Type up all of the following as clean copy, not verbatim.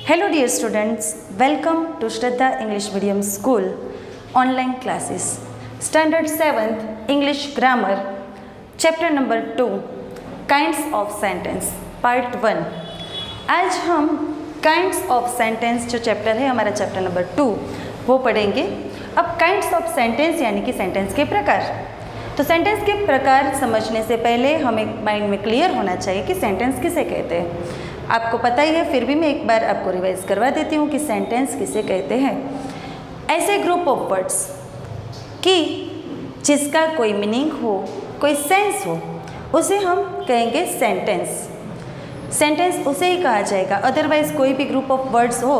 Hello dear students, welcome to Shraddha English Medium School online classes. Standard 7th English Grammar, Chapter number 2, Kinds of Sentence, Part 1. आज हम Kinds of Sentence जो chapter है हमारा chapter number 2 वो पढ़ेंगे. अब Kinds of Sentence यानी कि सेंटेंस के प्रकार. तो सेंटेंस के प्रकार समझने से पहले हमें माइंड में क्लियर होना चाहिए कि सेंटेंस किसे कहते हैं. आपको पता ही है, फिर भी मैं एक बार आपको रिवाइज करवा देती हूँ कि सेंटेंस किसे कहते हैं. ऐसे ग्रुप ऑफ वर्ड्स कि जिसका कोई मीनिंग हो, कोई सेंस हो, उसे हम कहेंगे सेंटेंस. सेंटेंस उसे ही कहा जाएगा. अदरवाइज कोई भी ग्रुप ऑफ वर्ड्स हो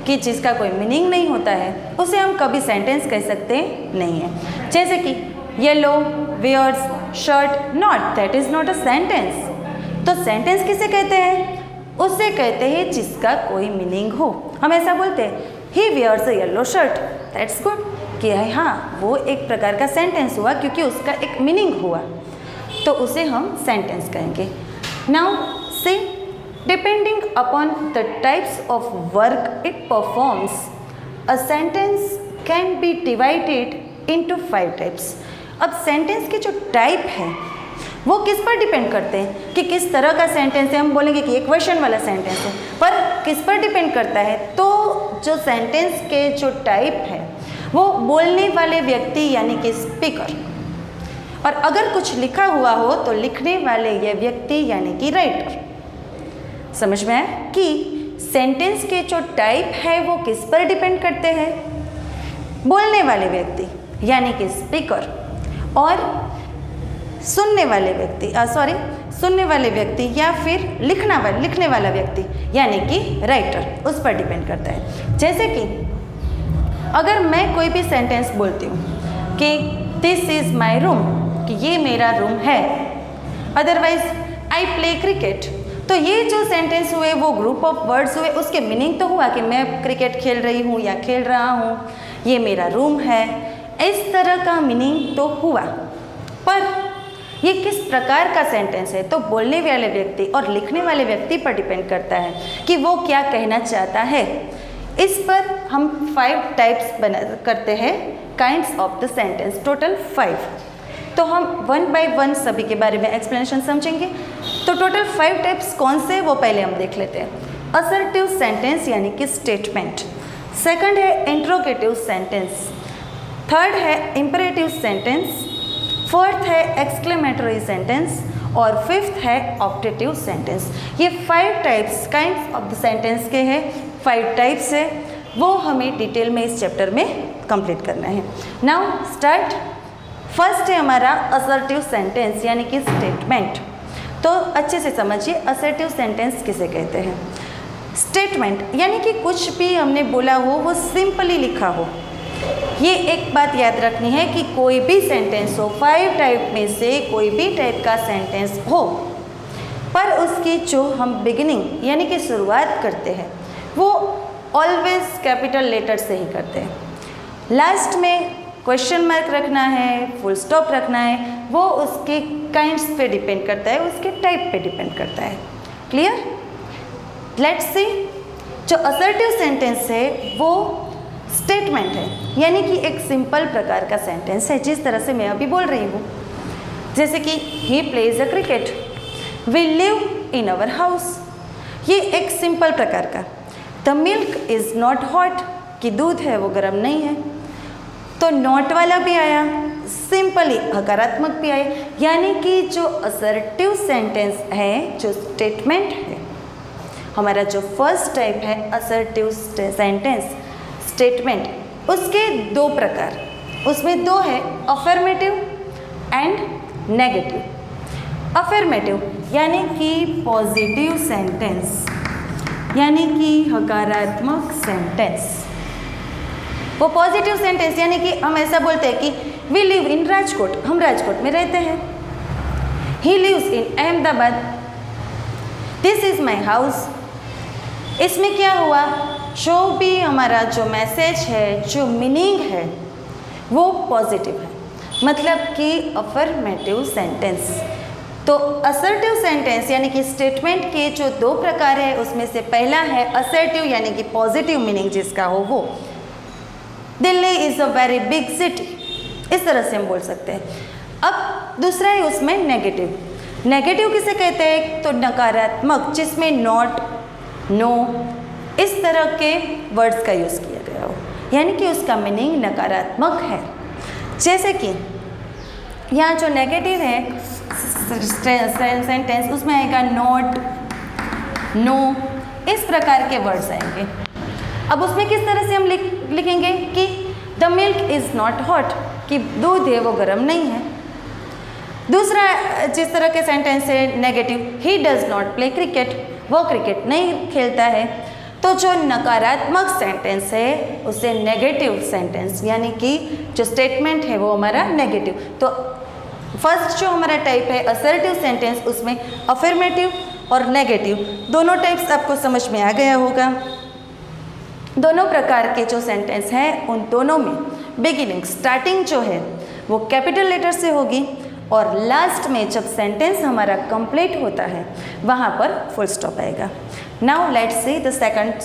कि जिसका कोई मीनिंग नहीं होता है, उसे हम कभी सेंटेंस कह सकते नहीं हैं. जैसे कि yellow wears shirt not, that is not a sentence. तो सेंटेंस किसे कहते हैं? उसे कहते हैं जिसका कोई मीनिंग हो. हम ऐसा बोलते हैं he wears a yellow shirt, that's good, कि हाँ वो एक प्रकार का सेंटेंस हुआ क्योंकि उसका एक मीनिंग हुआ, तो उसे हम सेंटेंस कहेंगे. Now see, depending upon the types of work it performs, a sentence can be divided into 5 types. अब सेंटेंस के जो टाइप है वो किस पर डिपेंड करते हैं कि किस तरह का सेंटेंस है. हम बोलेंगे कि एक क्वेश्चन वाला सेंटेंस है, पर किस पर डिपेंड करता है? तो जो सेंटेंस के जो टाइप है वो बोलने वाले व्यक्ति यानी कि स्पीकर, और अगर कुछ लिखा हुआ हो तो लिखने वाले ये व्यक्ति यानी कि राइटर. समझ में आया कि सेंटेंस के जो टाइप है वो किस पर डिपेंड करते हैं? बोलने वाले व्यक्ति यानी कि स्पीकर, और सुनने वाले व्यक्ति या फिर लिखने वाला व्यक्ति यानी कि राइटर, उस पर डिपेंड करता है. जैसे कि अगर मैं कोई भी सेंटेंस बोलती हूँ कि दिस इज़ माई रूम, कि ये मेरा रूम है, अदरवाइज आई प्ले क्रिकेट, तो ये जो सेंटेंस हुए वो ग्रुप ऑफ वर्ड्स हुए. उसके मीनिंग तो हुआ कि मैं क्रिकेट खेल रही हूँ या खेल रहा हूँ, ये मेरा रूम है, इस तरह का मीनिंग तो हुआ. पर ये किस प्रकार का सेंटेंस है तो बोलने वाले व्यक्ति और लिखने वाले व्यक्ति पर डिपेंड करता है कि वो क्या कहना चाहता है. इस पर हम 5 टाइप्स करते हैं kinds of the sentence, total 5. तो हम 1 बाय 1 सभी के बारे में एक्सप्लेनेशन समझेंगे. तो टोटल 5 टाइप्स कौन से वो पहले हम देख लेते हैं. असर्टिव सेंटेंस यानी कि स्टेटमेंट, सेकंड है इंट्रोगेटिव सेंटेंस, थर्ड है इंपरेटिव सेंटेंस, फोर्थ है एक्सक्लेमेटरी सेंटेंस, और फिफ्थ है ऑप्टेटिव सेंटेंस. ये 5 types kinds of the sentence के हैं. 5 टाइप्स है वो हमें डिटेल में इस चैप्टर में कंप्लीट करना है. Now start. फर्स्ट है हमारा असर्टिव सेंटेंस यानी कि स्टेटमेंट. तो अच्छे से समझिए असर्टिव सेंटेंस किसे कहते हैं. स्टेटमेंट यानी कि कुछ भी हमने बोला हो वो सिंपली लिखा हो. ये एक बात याद रखनी है कि कोई भी सेंटेंस हो, 5 टाइप में से कोई भी टाइप का सेंटेंस हो, पर उसकी जो हम बिगिनिंग यानी कि शुरुआत करते हैं वो ऑलवेज कैपिटल लेटर से ही करते हैं. लास्ट में क्वेश्चन मार्क रखना है, फुल स्टॉप रखना है, वो उसके काइंड्स पे डिपेंड करता है, उसके टाइप पे डिपेंड करता है. क्लियर? Let's see. जो असर्टिव सेंटेंस है वो स्टेटमेंट है यानी कि एक सिंपल प्रकार का सेंटेंस है, जिस तरह से मैं अभी बोल रही हूँ. जैसे कि he plays a cricket, we live in our house, ये एक सिंपल प्रकार का. The milk is not hot, कि दूध है वो गर्म नहीं है. तो नॉट वाला भी आया, सिंपली हकारात्मक भी आया. यानी कि जो असर्टिव सेंटेंस है, जो स्टेटमेंट है, हमारा जो फर्स्ट टाइप है असर्टिव सेंटेंस स्टेटमेंट, उसके 2 प्रकार, उसमें 2 है, अफर्मेटिव एंड नेगेटिव. अफर्मेटिव यानी कि पॉजिटिव सेंटेंस यानी कि हकारात्मक सेंटेंस. वो पॉजिटिव सेंटेंस यानी कि हम ऐसा बोलते हैं कि वी लिव इन राजकोट, हम राजकोट में रहते हैं. He lives in Ahmedabad, this is my house. इसमें क्या हुआ, जो भी हमारा जो मैसेज है, जो मीनिंग है वो पॉजिटिव है. मतलब कि अफर्मेटिव सेंटेंस तो असर्टिव सेंटेंस यानी कि स्टेटमेंट के जो दो प्रकार है उसमें से पहला है असर्टिव यानी कि पॉजिटिव मीनिंग जिसका हो वो, Delhi is a very big city, इस तरह से हम बोल सकते हैं। अब दूसरा है उसमें नेगेटिव। नेगेटिव किसे कहते हैं? तो नकारात्मक, जिसमें नॉट, नो इस तरह के वर्ड्स का यूज़ किया गया हो, यानी कि उसका मीनिंग नकारात्मक है। जैसे कि यहाँ जो नेगेटिव है सेंटेंस उसमें आएगा नॉट, नो, इस प्रकार के वर्ड्स आएंगे। अब उसमें किस तरह से हम लिखेंगे कि the milk is not hot, कि दूध है वो गर्म नहीं है। दूसरा जिस तरह के सेंटेंस है negative, he does not play cricket, वो क्रिकेट नहीं खेलता है। तो जो नकारात्मक सेंटेंस है उसे नेगेटिव सेंटेंस यानी कि जो स्टेटमेंट है वो हमारा नेगेटिव। तो फर्स्ट जो हमारा टाइप है असर्टिव सेंटेंस, उसमें अफर्मेटिव और नेगेटिव दोनों टाइप्स आपको समझ में आ गया होगा। दोनों प्रकार के जो सेंटेंस हैं उन दोनों में बिगिनिंग, स्टार्टिंग जो है वो कैपिटल लेटर से होगी और लास्ट में जब सेंटेंस हमारा कंप्लीट होता है वहाँ पर फुल स्टॉप आएगा। Now let's see the second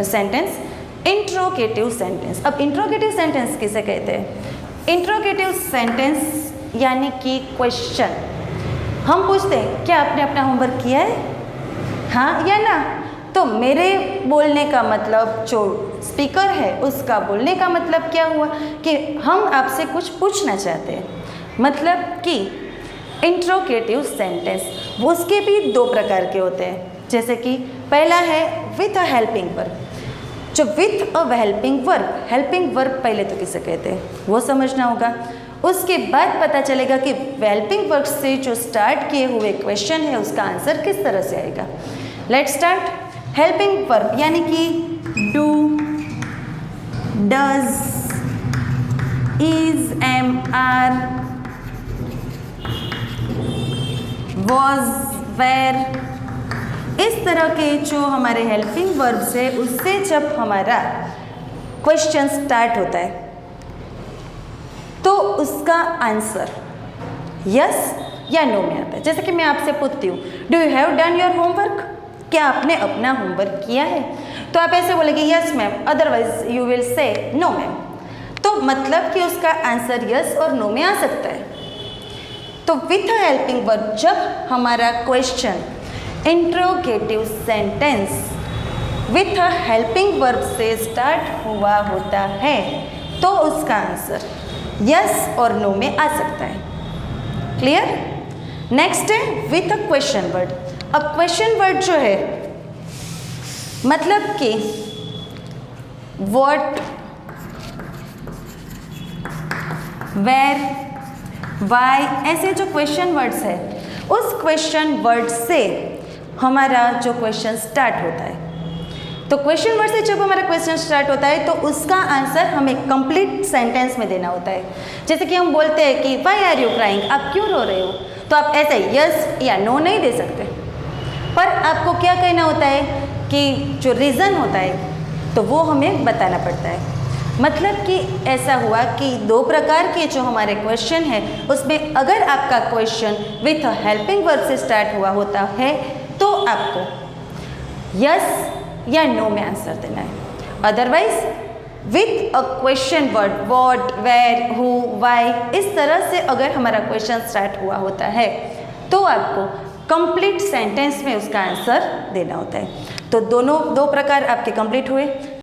sentence, interrogative sentence. अब इंट्रोगेटिव सेंटेंस किसे कहते हैं? इंट्रोगेटिव सेंटेंस यानी कि क्वेश्चन। हम पूछते हैं क्या आपने अपना होमवर्क किया है, हाँ या ना? तो मेरे बोलने का मतलब, जो स्पीकर है उसका बोलने का मतलब क्या हुआ कि हम आपसे कुछ पूछना चाहते हैं। मतलब कि इंट्रोगेटिव सेंटेंस उसके भी दो प्रकार के होते हैं। जैसे कि पहला है विथ अ हेल्पिंग वर्ब। जो विथ अ हेल्पिंग वर्ब पहले तो किसे कहते हैं वो समझना होगा। उसके बाद पता चलेगा कि हेल्पिंग वर्ब से जो स्टार्ट किए हुए क्वेश्चन है उसका आंसर किस तरह से आएगा। Let's start. हेल्पिंग वर्ब यानी कि do, does, is, am, are, was, were, इस तरह के जो हमारे हेल्पिंग वर्ब्स है उससे जब हमारा क्वेश्चन स्टार्ट होता है तो उसका आंसर यस या नो में आता है। जैसे कि मैं आपसे पूछती हूँ do you have done your homework, क्या आपने अपना होमवर्क किया है? तो आप ऐसे बोलेंगे yes ma'am, otherwise you will say no ma'am. तो मतलब कि उसका आंसर यस और नो में आ सकता है। तो विथ अ हेल्पिंग वर्ब जब हमारा question interrogative sentence with a helping verb से स्टार्ट हुआ होता है तो उसका आंसर यस और नो में आ सकता है। क्लियर? नेक्स्ट है विथ अ क्वेश्चन वर्ड। अब क्वेश्चन वर्ड जो है मतलब कि व्हाट, वेर, वाई, ऐसे जो क्वेश्चन वर्ड्स है उस क्वेश्चन वर्ड से हमारा जो क्वेश्चन स्टार्ट होता है। तो क्वेश्चन वर्ड से जब हमारा क्वेश्चन स्टार्ट होता है तो उसका आंसर हमें कंप्लीट सेंटेंस में देना होता है। जैसे कि हम बोलते हैं कि वाई आर यू क्राइंग, आप क्यों रो रहे हो? तो आप ऐसे यस या नो नहीं दे सकते, पर आपको क्या कहना होता है कि जो रीज़न होता है तो वो हमें बताना पड़ता है। मतलब कि ऐसा हुआ कि दो प्रकार के जो हमारे क्वेश्चन है उसमें अगर आपका question with a helping verb से स्टार्ट हुआ होता है तो आपको यस या नो में आंसर देना है। Otherwise with a question word what, where, who, why, इस तरह से अगर हमारा क्वेश्चन स्टार्ट हुआ होता है तो आपको कंप्लीट सेंटेंस में उसका आंसर देना होता है। तो दोनों दो प्रकार आपके कंप्लीट हुए।